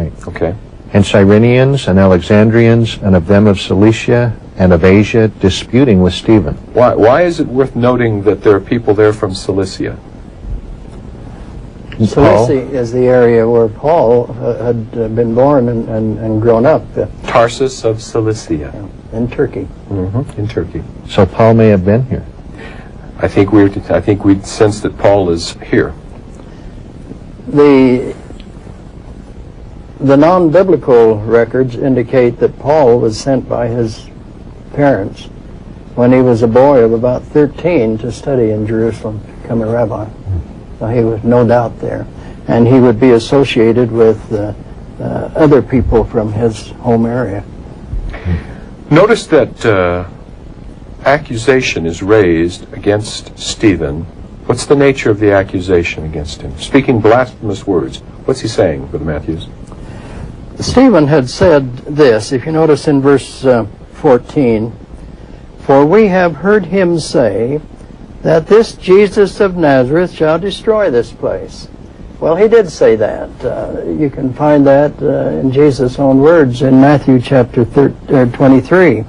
Right. Okay. And Cyrenians and Alexandrians and of them of Cilicia and of Asia disputing with Stephen. Why is it worth noting that there are people there from Cilicia? Cilicia is the area where Paul had been born and grown up. Tarsus of Cilicia. In Turkey. In Turkey. So Paul may have been here. I think we'd sense that Paul is here. The non-biblical records indicate that Paul was sent by his parents when he was a boy of about 13 to study in Jerusalem, to become a rabbi. So he was no doubt there. And he would be associated with other people from his home area. Notice that accusation is raised against Stephen. What's the nature of the accusation against him? Speaking blasphemous words. What's he saying, Brother Matthews? Stephen had said this, if you notice in verse 14, "For we have heard him say that this Jesus of Nazareth shall destroy this place." Well, he did say that. You can find that in Jesus' own words in Matthew chapter 23.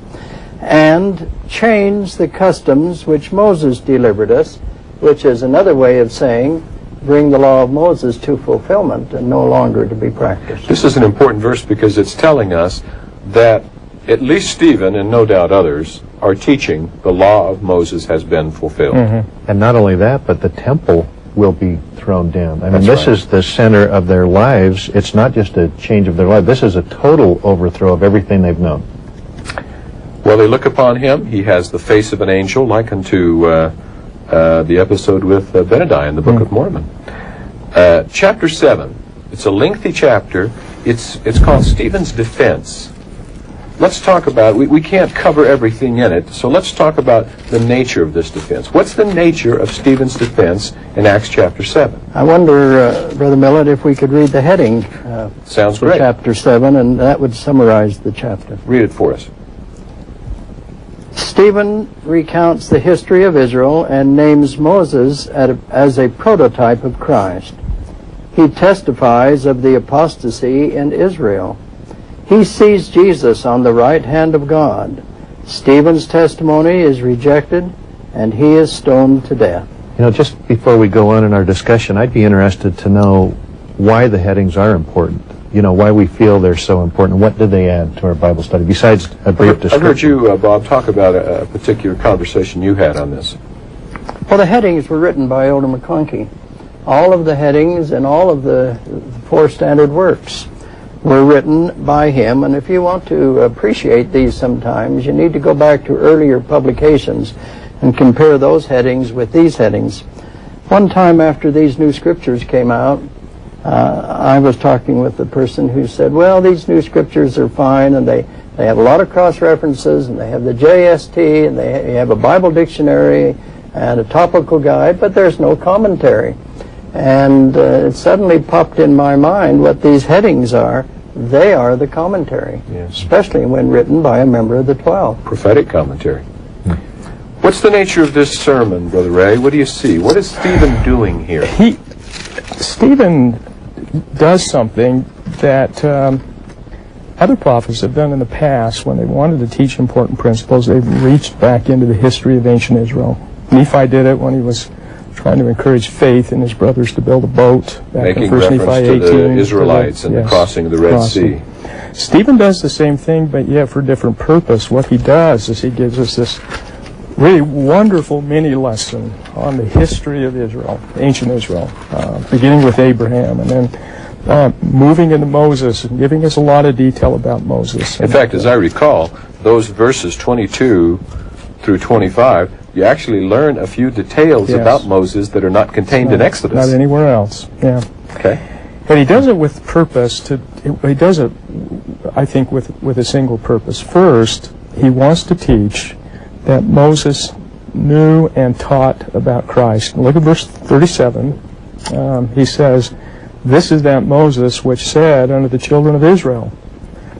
"And change the customs which Moses delivered us," which is another way of saying, bring the law of Moses to fulfillment and no longer to be practiced. This is an important verse because it's telling us that at least Stephen, and no doubt others, are teaching the law of Moses has been fulfilled. And not only that, but the temple will be thrown down. I mean, That's this right. is the center of their lives. It's not just a change of their life. This is a total overthrow of everything they've known. Well, they look upon him. He has the face of an angel, like unto the episode with Benadiah in the Book of Mormon. Chapter 7. It's a lengthy chapter. It's called Stephen's Defense. Let's talk about, we can't cover everything in it, so let's talk about the nature of this defense. What's the nature of Stephen's defense in Acts chapter 7? I wonder, Brother Millett, if we could read the heading Sounds for great. chapter 7, and that would summarize the chapter. Read it for us. Stephen recounts the history of Israel and names Moses as a prototype of Christ. He testifies of the apostasy in Israel. He sees Jesus on the right hand of God. Stephen's testimony is rejected, and he is stoned to death. You know, just before we go on in our discussion, I'd be interested to know why the headings are important. You know, why we feel they're so important. What did they add to our Bible study, besides a brief description? I've heard you, Bob, talk about a particular conversation you had on this. Well, the headings were written by Elder McConkie. All of the headings and all of the four standard works were written by him, and if you want to appreciate these sometimes, you need to go back to earlier publications and compare those headings with these headings. One time after these new scriptures came out, I was talking with the person who said, well, these new scriptures are fine, and they have a lot of cross-references, and they have the JST, and they have a Bible dictionary and a topical guide, but there's no commentary. And it suddenly popped in my mind what these headings are. They are the commentary, Yes. especially when written by a member of the 12. Prophetic commentary. What's the nature of this sermon, Brother Ray? What do you see? What is Stephen doing here? Stephen does something that other prophets have done in the past when they wanted to teach important principles. They've reached back into the history of ancient Israel. Nephi did it when he was trying to encourage faith in his brothers to build a boat. Back Making in 1 reference Nephi to 18, the Israelites and the crossing of the Red Sea. Stephen does the same thing, but yet for a different purpose. What he does is he gives us this really wonderful mini lesson on the history of Israel, ancient Israel, beginning with Abraham and then moving into Moses and giving us a lot of detail about Moses. In fact, as I recall, those verses 22 through 25, you actually learn a few details about Moses that are not contained in Exodus. Not anywhere else, yeah. Okay. But he does it with purpose. He does it, I think, with a single purpose. First, he wants to teach that Moses knew and taught about Christ. Look at verse 37. He says, "This is that Moses which said unto the children of Israel,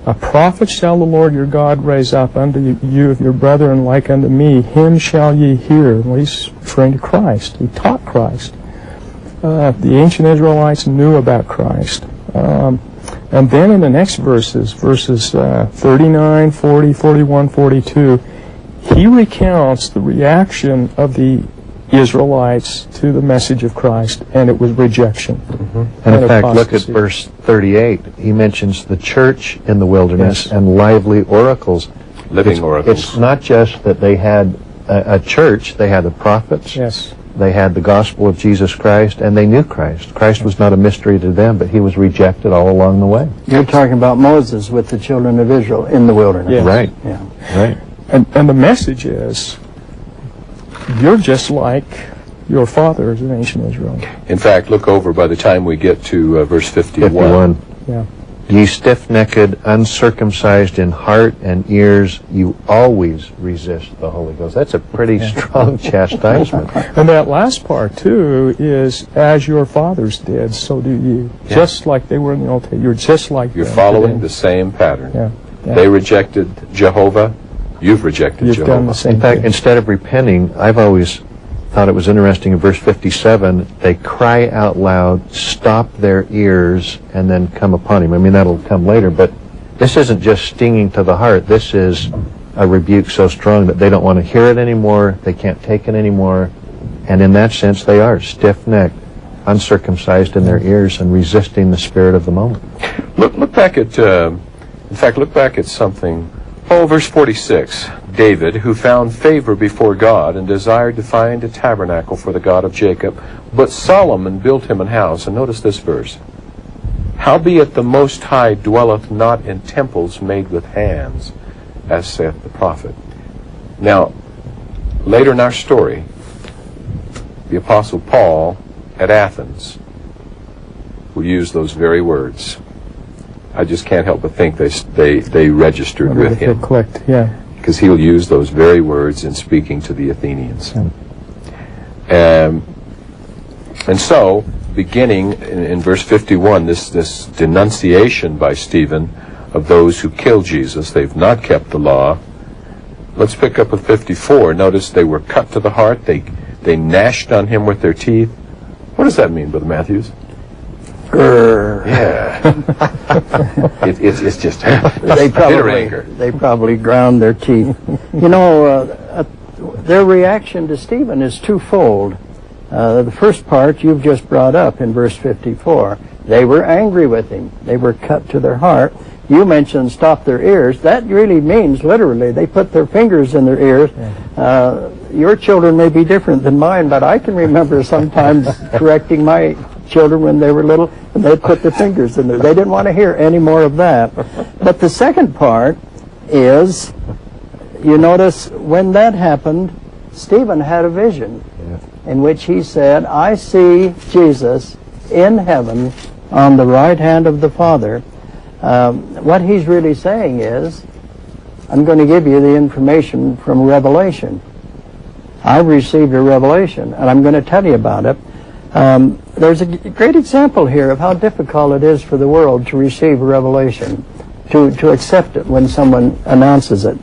A prophet shall the Lord your God raise up unto you of your brethren like unto me. Him shall ye hear." Well, he's referring to Christ. He taught Christ. The ancient Israelites knew about Christ. And then in the next verses 39, 40, 41, 42, he recounts the reaction of the Israelites to the message of Christ, and it was rejection. And in fact, look at apostasy. verse 38. He mentions the church in the wilderness Yes. and lively oracles. Living oracles. It's not just that they had a church, they had the prophets, Yes. they had the gospel of Jesus Christ, and they knew Christ. Christ was not a mystery to them, but he was rejected all along the way. You're talking about Moses with the children of Israel in the wilderness. Yes. Right, Yeah. right. And the message is, you're just like your fathers in ancient Israel. In fact, look over by the time we get to verse 51. 51. Yeah. Ye stiff-necked, uncircumcised in heart and ears, you always resist the Holy Ghost. That's a pretty strong chastisement. And that last part, too, is, as your fathers did, so do you. Yeah. Just like they were in the Old Testament. You're just like You're them following today. the same pattern. Yeah. Yeah. They rejected Jehovah. You've rejected You've Jehovah. done the same In fact, thing. instead of repenting, I've always thought it was interesting in verse 57, they cry out loud, stop their ears, and then come upon him. I mean, that'll come later, but this isn't just stinging to the heart. This is a rebuke so strong that they don't want to hear it anymore, they can't take it anymore, and in that sense they are stiff-necked, uncircumcised in their ears, and resisting the spirit of the moment. Look back at, in fact, look back at something. Oh, verse 46. David, who found favor before God and desired to find a tabernacle for the God of Jacob, but Solomon built him an house. And notice this verse. Howbeit the Most High dwelleth not in temples made with hands, as saith the prophet. Now, later in our story, the Apostle Paul at Athens will use those very words. I just can't help but think they registered with They him, clicked, yeah. because he'll use those very words in speaking to the Athenians. And so, beginning in verse 51, this denunciation by Stephen of those who killed Jesus, they've not kept the law. Let's pick up with 54. Notice they were cut to the heart. They gnashed on him with their teeth. What does that mean, Brother Matthews? Yeah. It's just bitter anger. They probably ground their teeth. You know, their reaction to Stephen is twofold. The first part you've just brought up in verse 54. They were angry with him. They were cut to their heart. You mentioned stop their ears. That really means, literally, they put their fingers in their ears. Your children may be different than mine, but I can remember sometimes correcting my children when they were little, and they'd put their fingers in there. They didn't want to hear any more of that. But the second part is, you notice when that happened, Stephen had a vision in which he said, I see Jesus in heaven on the right hand of the Father. What he's really saying is, I'm going to give you the information from Revelation. I've received a revelation, and I'm going to tell you about it. There's a great example here of how difficult it is for the world to receive a revelation, to accept it when someone announces it.